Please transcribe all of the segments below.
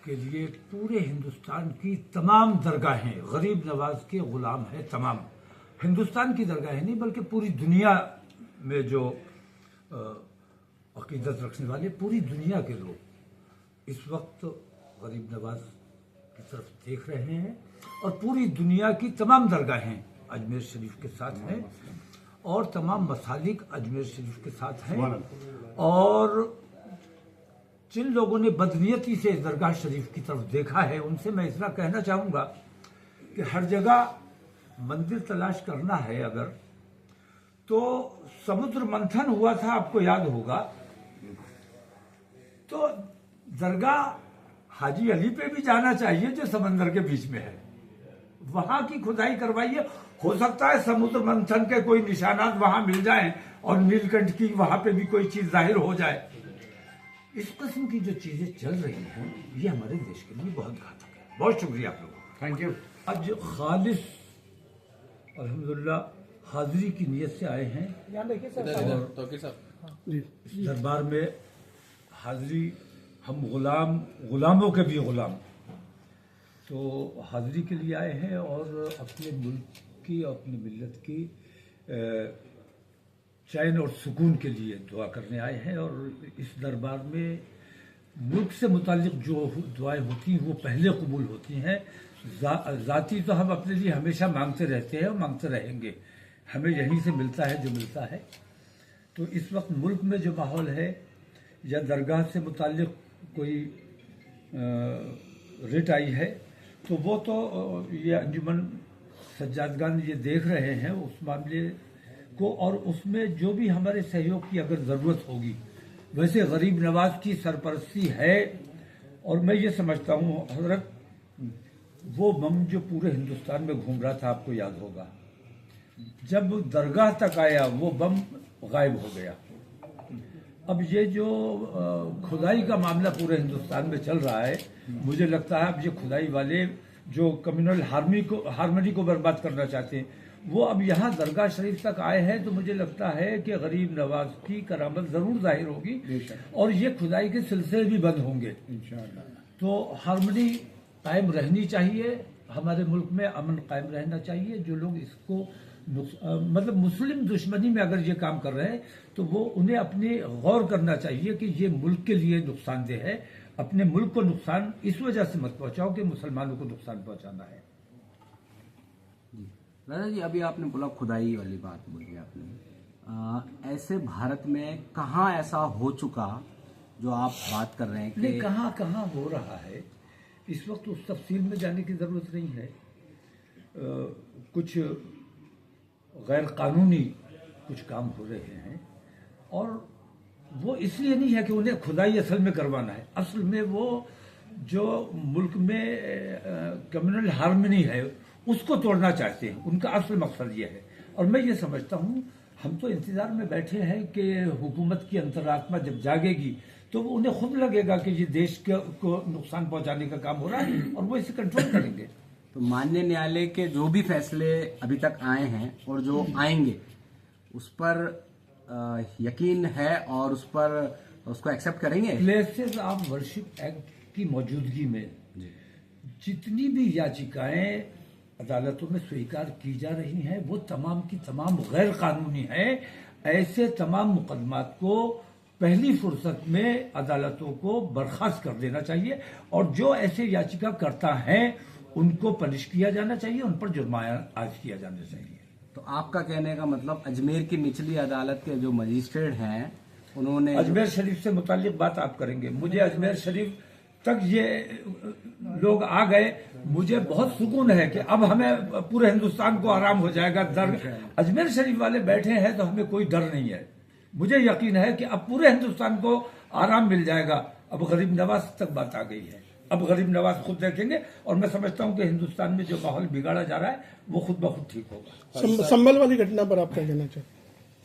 के लिए पूरे हिंदुस्तान की तमाम दरगाहें गरीब नवाज के गुलाम हैं। तमाम हिंदुस्तान की दरगाहें नहीं बल्कि पूरी दुनिया में जो अकीदत रखने वाले पूरी दुनिया के लोग इस वक्त गरीब नवाज की तरफ देख रहे हैं और पूरी दुनिया की तमाम दरगाहें अजमेर शरीफ के साथ हैं और तमाम मसालिक अजमेर शरीफ के साथ हैं। और जिन लोगों ने बदनीयती से दरगाह शरीफ की तरफ देखा है उनसे मैं इतना कहना चाहूँगा कि हर जगह मंदिर तलाश करना है अगर तो समुद्र मंथन हुआ था, आपको याद होगा, तो दरगाह हाजी अली पे भी जाना चाहिए जो समंदर के बीच में है, वहां की खुदाई करवाइए। हो सकता है समुद्र मंथन के कोई निशानात वहां मिल जाएं और नीलकंठ की वहां पे भी कोई चीज जाहिर हो जाए। इस किस्म की जो चीजें चल रही हैं ये हमारे देश के लिए बहुत घातक है। बहुत शुक्रिया आप लोगों का, थैंक यू। आज खालिस अल्हम्दुलिल्लाह हाजिरी की नीयत से आए हैं और इस दरबार में हाजिरी हम गुलामों के भी गुलाम तो हाजिरी के लिए आए हैं और अपने मुल्क की और अपनी मिल्लत की चैन और सुकून के लिए दुआ करने आए हैं। और इस दरबार में मुल्क से मुतालिक जो दुआएं होती हैं वो पहले कबूल होती हैं। ज़ाती तो हम अपने लिए हमेशा मांगते रहते हैं और मांगते रहेंगे, हमें यहीं से मिलता है जो मिलता है। तो इस वक्त मुल्क में जो माहौल है या दरगाह से मुतालिक कोई रिट आई है तो वो तो ये अंजुमन सज्जादगान ये देख रहे हैं उस मामले को और उसमें जो भी हमारे सहयोग की अगर ज़रूरत होगी। वैसे गरीब नवाज की सरपरस्ती है और मैं ये समझता हूँ हजरत वो बम जो पूरे हिंदुस्तान में घूम रहा था, आपको याद होगा, जब दरगाह तक आया वो बम गायब हो गया। अब ये जो खुदाई का मामला पूरे हिंदुस्तान में चल रहा है, मुझे लगता है अब ये खुदाई वाले जो कम्युनल हार्मनी को बर्बाद करना चाहते हैं वो अब यहाँ दरगाह शरीफ तक आए हैं। तो मुझे लगता है कि गरीब नवाज की करामत जरूर जाहिर होगी और ये खुदाई के सिलसिले भी बंद होंगे इंशाअल्लाह। तो हार्मनी कायम रहनी चाहिए, हमारे मुल्क में अमन कायम रहना चाहिए। जो लोग इसको मतलब मुस्लिम दुश्मनी में अगर ये काम कर रहे हैं तो वो उन्हें अपने गौर करना चाहिए कि ये मुल्क के लिए नुकसानदेह है। अपने मुल्क को नुकसान इस वजह से मत पहुंचाओ कि मुसलमानों को नुकसान पहुंचाना है। दादा जी, अभी आपने बोला खुदाई वाली बात बोली आपने, ऐसे भारत में कहाँ ऐसा हो चुका जो आप बात कर रहे हैं कि कहाँ हो रहा है, इस वक्त उस तफसील में जाने की जरूरत नहीं है। कुछ गैर कानूनी कुछ काम हो रहे हैं और वो इसलिए नहीं है कि उन्हें खुदाई असल में करवाना है। असल में वो जो मुल्क में कम्युनल हार्मनी है उसको तोड़ना चाहते हैं, उनका असल मकसद ये है। और मैं ये समझता हूँ हम तो इंतजार में बैठे हैं कि हुकूमत की अंतरात्मा जब जागेगी तो उन्हें खुद लगेगा कि ये देश को नुकसान पहुंचाने का काम हो रहा है और वो इसे कंट्रोल करेंगे। तो माननीय न्यायालय के जो भी फैसले अभी तक आए हैं और जो आएंगे उस पर यकीन है और उस पर उसको एक्सेप्ट करेंगे। प्लेसेस ऑफ वर्शिप एक्ट की मौजूदगी में जितनी भी याचिकाएं अदालतों में स्वीकार की जा रही हैं वो तमाम की तमाम गैर कानूनी हैं। ऐसे तमाम मुकदमात को पहली फुर्सत में अदालतों को बर्खास्त कर देना चाहिए और जो ऐसे याचिका करता है उनको पनिश किया जाना चाहिए, उन पर जुर्माना आज किया जाना चाहिए। तो आपका कहने का मतलब अजमेर की निचली अदालत के जो मजिस्ट्रेट हैं उन्होंने अजमेर शरीफ से मुतालिक बात आप करेंगे, मुझे अजमेर शरीफ तक ये लोग आ गए, मुझे बहुत सुकून है कि अब हमें पूरे हिंदुस्तान को आराम हो जाएगा। अजमेर शरीफ वाले बैठे हैं तो हमें कोई डर नहीं है। मुझे यकीन है कि अब पूरे हिंदुस्तान को आराम मिल जाएगा। अब गरीब नवाज तक बात आ गई है, अब गरीब नवाज खुद देखेंगे और मैं समझता हूं कि हिंदुस्तान में जो माहौल बिगाड़ा जा रहा है वो खुद ब खुद ठीक होगा। संभल वाली घटना पर आप क्या कहना चाहते हैं?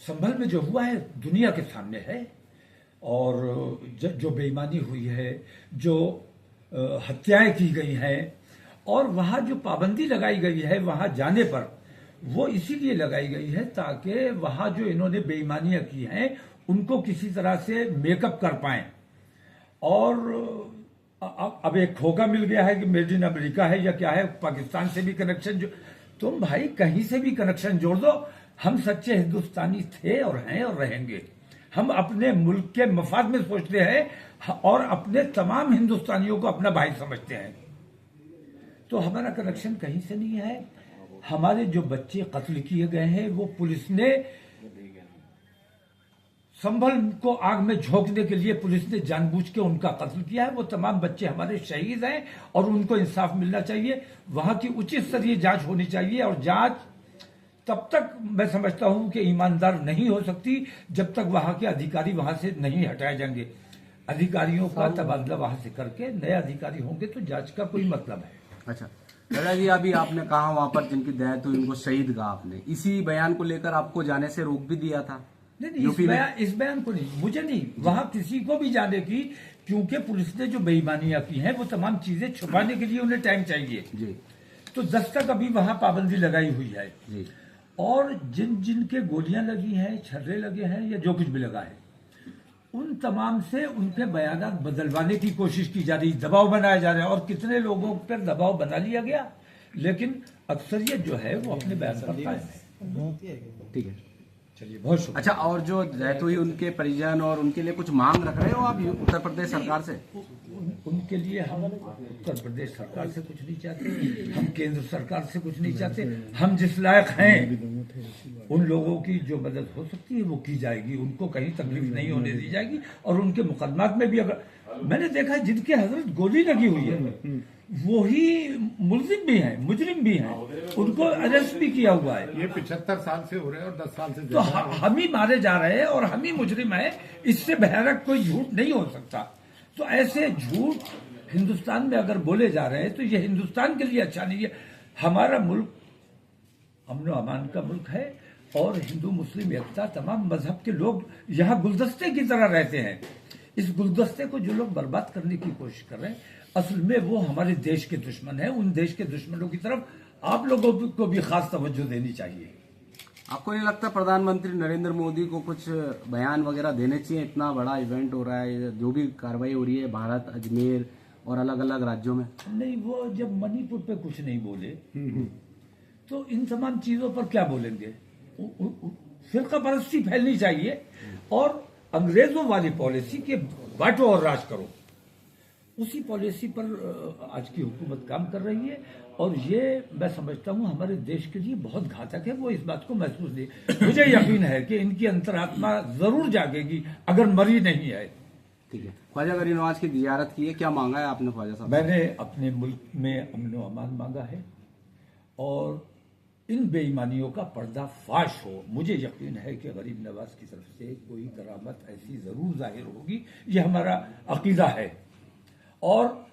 संभल में जो हुआ है दुनिया के सामने है और जो बेईमानी हुई है, जो हत्याएं की गई हैं और वहां जो पाबंदी लगाई गई है वहां जाने पर, वो इसीलिए लगाई गई है ताकि वहां जो इन्होंने बेईमानियां की हैं उनको किसी तरह से मेकअप कर पाएं और अब एक खोका मिल गया है कि मेड इन अमेरिका है या क्या है, पाकिस्तान से भी कनेक्शन जो, तुम भाई कहीं से भी कनेक्शन जोड़ दो, हम सच्चे हिंदुस्तानी थे और हैं और रहेंगे। हम अपने मुल्क के मफाद में सोचते हैं और अपने तमाम हिंदुस्तानियों को अपना भाई समझते हैं। तो हमारा कनेक्शन कहीं से नहीं है। हमारे जो बच्चे कत्ल किए गए हैं वो पुलिस ने संभल को आग में झोंकने के लिए पुलिस ने जानबूझ के उनका कत्ल किया है। वो तमाम बच्चे हमारे शहीद हैं और उनको इंसाफ मिलना चाहिए। वहां की उचित स्तरीय जांच होनी चाहिए और जांच तब तक मैं समझता हूं कि ईमानदार नहीं हो सकती जब तक वहां के अधिकारी वहां से नहीं हटाए जाएंगे। अधिकारियों का तबादला वहां से करके नए अधिकारी होंगे तो जांच का कोई मतलब है। अच्छा दादा जी, अभी आपने कहा वहां पर जिनकी डेथ हुई उनको शहीद कहा आपने, इसी बयान को लेकर आपको जाने से रोक भी दिया था। नहीं, इस बयान को नहीं, मुझे नहीं, वहां किसी को भी जाने की, क्योंकि पुलिस ने जो बेईमानियां की हैं वो तमाम चीजें छुपाने के लिए उन्हें टाइम चाहिए जी। तो दस्तक अभी वहां पाबंदी लगाई हुई है जी। और जिन जिन के गोलियां लगी हैं, छर्रे लगे हैं या जो कुछ भी लगा है, उन तमाम से उनके बयानात बदलवाने की कोशिश की जा रही, दबाव बनाया जा रहा है और कितने लोगों पर दबाव बना लिया गया, लेकिन अक्सरियत जो है वो अपने बयान पर कायम है। ठीक है, चलिए, बहुत शुक्रिया। अच्छा, और जो डेथ हुई उनके परिजन और उनके लिए कुछ मांग रख रहे हो आप उत्तर प्रदेश सरकार से? उनके लिए हम उत्तर प्रदेश सरकार से कुछ नहीं चाहते, हम केंद्र सरकार से कुछ नहीं चाहते। हम जिस लायक हैं उन लोगों की जो मदद हो सकती है वो की जाएगी, उनको कहीं तकलीफ नहीं होने दी जाएगी। और उनके मुकदमात में भी, अगर मैंने देखा है जिनके हजरत गोली लगी हुई है वो ही मुलजिम भी हैं, मुजरिम भी हैं, उनको अरेस्ट भी किया हुआ है। ये 75 साल से हो रहे हैं और 10 साल से तो हम ही मारे जा रहे हैं और हम ही मुजरिम हैं, इससे भयानक कोई झूठ नहीं हो सकता। तो ऐसे झूठ हिंदुस्तान में अगर बोले जा रहे हैं तो ये हिंदुस्तान के लिए अच्छा नहीं है। हमारा मुल्क अमन अमान का मुल्क है और हिंदू मुस्लिम एकता, तमाम मजहब के लोग यहाँ गुलदस्ते की तरह रहते हैं। इस गुलदस्ते को जो लोग बर्बाद करने की कोशिश कर रहे हैं, असल में वो हमारे देश के दुश्मन है। उन देश के दुश्मनों की तरफ आप लोगों को भी खास तवज्जो देनी चाहिए। आपको नहीं लगता प्रधानमंत्री नरेंद्र मोदी को कुछ बयान वगैरह देने चाहिए? इतना बड़ा इवेंट हो रहा है, जो भी कार्रवाई हो रही है भारत, अजमेर और अलग अलग राज्यों में। नहीं, वो जब मणिपुर पे कुछ नहीं बोले तो इन तमाम चीजों पर क्या बोलेंगे? फिरका परस्ती फैलनी चाहिए और अंग्रेजों वाली पॉलिसी के बांटो और राज करो, उसी पॉलिसी पर आज की हुकूमत काम कर रही है और ये मैं समझता हूँ हमारे देश के लिए बहुत घातक है। वो इस बात को महसूस नहीं, मुझे यकीन है कि इनकी अंतरात्मा जरूर जागेगी अगर मरी नहीं है। ठीक है, ख्वाजा गरीब नवाज की जियारत की है, क्या मांगा है आपने ख्वाजा साहब? मैंने अपने मुल्क में अमन व अमान मांगा है और इन बेईमानियों का पर्दाफाश हो। मुझे यकीन है कि गरीब नवाज की तरफ से कोई करामत ऐसी जरूर जाहिर होगी, ये हमारा अकीदा है। और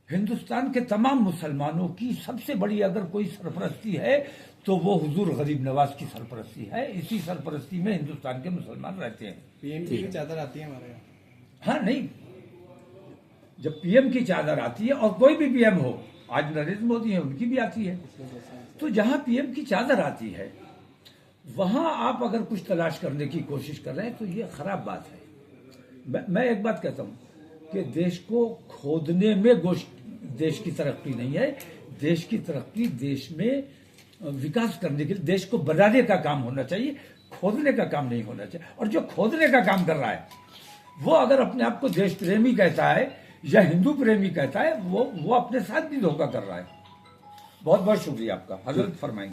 हिंदुस्तान के तमाम मुसलमानों की सबसे बड़ी अगर कोई सरपरस्ती है तो वो हुजूर गरीब नवाज की सरपरस्ती है। इसी सरपरस्ती में हिंदुस्तान के मुसलमान रहते हैं। पीएम की चादर आती है हमारे यहाँ। हाँ, नहीं, जब पीएम की चादर आती है और कोई भी पीएम हो, आज नरेंद्र मोदी है, उनकी भी आती है, तो जहां पीएम की चादर आती है वहां आप अगर कुछ तलाश करने की कोशिश कर रहे हैं तो ये खराब बात है। मैं एक बात कहता हूं कि देश को खोदने में देश की तरक्की नहीं है। देश की तरक्की देश में विकास करने के लिए देश को बनाने का काम होना चाहिए, खोदने का काम नहीं होना चाहिए। और जो खोदने का काम कर रहा है वो अगर अपने आप को देश प्रेमी कहता है या हिंदू प्रेमी कहता है, वो अपने साथ भी धोखा कर रहा है। बहुत बहुत शुक्रिया आपका। हजरत फरमाएंगे।